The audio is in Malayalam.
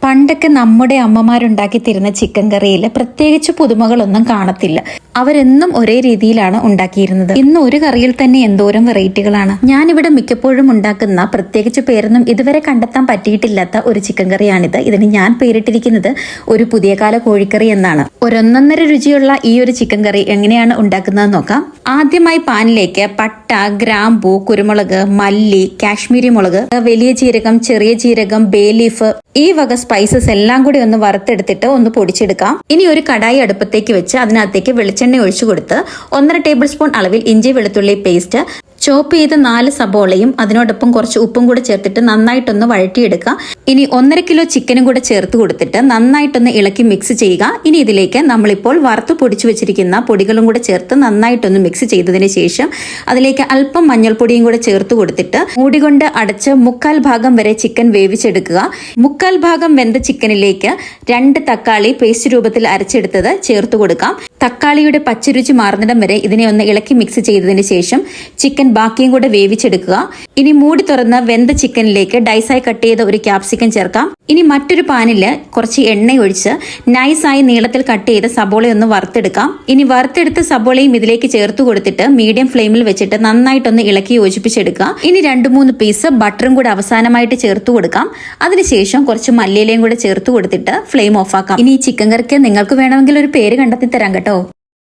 പണ്ടൊക്കെ നമ്മുടെ അമ്മമാരുണ്ടാക്കി തരുന്ന ചിക്കൻ കറിയിൽ പ്രത്യേകിച്ച് പുതുമകളൊന്നും കാണത്തില്ല. അവരെന്നും ഒരേ രീതിയിലാണ് ഉണ്ടാക്കിയിരുന്നത്. ഇന്ന് ഒരു കറിയിൽ തന്നെ എന്തോരം വെറൈറ്റികളാണ്. ഞാനിവിടെ മിക്കപ്പോഴും ഉണ്ടാക്കുന്ന പ്രത്യേകിച്ച് പേരൊന്നും ഇതുവരെ കണ്ടെത്താൻ പറ്റിയിട്ടില്ലാത്ത ഒരു ചിക്കൻ കറിയാണിത്. ഇതിന് ഞാൻ പേരിട്ടിരിക്കുന്നത് ഒരു പുതിയ കാല കോഴിക്കറി എന്നാണ്. ഒരൊന്നൊന്നര രുചിയുള്ള ഈ ഒരു ചിക്കൻ കറി എങ്ങനെയാണ് ഉണ്ടാക്കുന്നത് നോക്കാം. ആദ്യമായി പാനിലേക്ക് പട്ട, ഗ്രാമ്പൂ, കുരുമുളക്, മല്ലി, കാശ്മീരി മുളക്, വലിയ ജീരകം, ചെറിയ ജീരകം, ബേ ലീഫ്, ഈ വക സ്പൈസസ് എല്ലാം കൂടി ഒന്ന് വറുത്തെടുത്തിട്ട് ഒന്ന് പൊടിച്ചെടുക്കാം. ഇനി ഒരു കടായി അടുപ്പത്തേക്ക് വെച്ച് അതിനകത്തേക്ക് വെളിച്ചെണ്ണ ഒഴിച്ചു കൊടുത്ത് 1.5 ടേബിൾ സ്പൂൺ അളവിൽ ഇഞ്ചി വെളുത്തുള്ളി പേസ്റ്റ്, ചോപ്പ് ചെയ്ത് 4 സബോളയും അതിനോടൊപ്പം കുറച്ച് ഉപ്പും കൂടെ ചേർത്തിട്ട് നന്നായിട്ടൊന്ന് വഴറ്റിയെടുക്കുക. ഇനി 1.5 കിലോ ചിക്കനും കൂടെ ചേർത്ത് കൊടുത്തിട്ട് നന്നായിട്ടൊന്ന് ഇളക്കി മിക്സ് ചെയ്യുക. ഇനി ഇതിലേക്ക് നമ്മളിപ്പോൾ വറുത്ത് പൊടിച്ചു വെച്ചിരിക്കുന്ന പൊടികളും കൂടെ ചേർത്ത് നന്നായിട്ടൊന്ന് മിക്സ് ചെയ്തതിന് ശേഷം അതിലേക്ക് അല്പം മഞ്ഞൾപ്പൊടിയും കൂടെ ചേർത്ത് കൊടുത്തിട്ട് മൂടികൊണ്ട് അടച്ച് 1/4 ഭാഗം വരെ ചിക്കൻ വേവിച്ചെടുക്കുക. 1/4 ഭാഗം വെന്ത ചിക്കനിലേക്ക് 2 തക്കാളി പേസ്റ്റ് രൂപത്തിൽ അരച്ചെടുത്തത് ചേർത്ത് കൊടുക്കാം. തക്കാളിയുടെ പച്ചരുചി മാറുന്നിടം വരെ ഇതിനെ ഒന്ന് ഇളക്കി മിക്സ് ചെയ്തതിന് ശേഷം ചിക്കൻ ബാക്കിയും കൂടെ വേവിച്ചെടുക്കുക. ഇനി മൂടി തുറന്ന് വെന്ത ചിക്കനിലേക്ക് ഡൈസായി കട്ട് ചെയ്ത ഒരു ക്യാപ്സിക്കം ചേർക്കാം. ഇനി മറ്റൊരു പാനില് കുറച്ച് എണ്ണ ഒഴിച്ച് നൈസായി നീളത്തിൽ കട്ട് ചെയ്ത സബോളയൊന്ന് വറുത്തെടുക്കാം. ഇനി വറുത്തെടുത്ത സബോളയും ഇതിലേക്ക് ചേർത്ത് കൊടുത്തിട്ട് മീഡിയം ഫ്ലെയിമിൽ വെച്ചിട്ട് നന്നായിട്ടൊന്ന് ഇളക്കി യോജിപ്പിച്ചെടുക്കുക. ഇനി 2-3 പീസ് ബട്ടറും കൂടെ അവസാനമായിട്ട് ചേർത്ത് കൊടുക്കാം. അതിനുശേഷം കുറച്ച് മല്ലിയിലയും കൂടെ ചേർത്ത് കൊടുത്തിട്ട് ഫ്ലെയിം ഓഫ് ആക്കാം. ഇനി ഈ ചിക്കൻ കറിക്ക് നിങ്ങൾക്ക് വേണമെങ്കിൽ ഒരു പേര് കണ്ടെത്തി തരാം കേട്ടോ.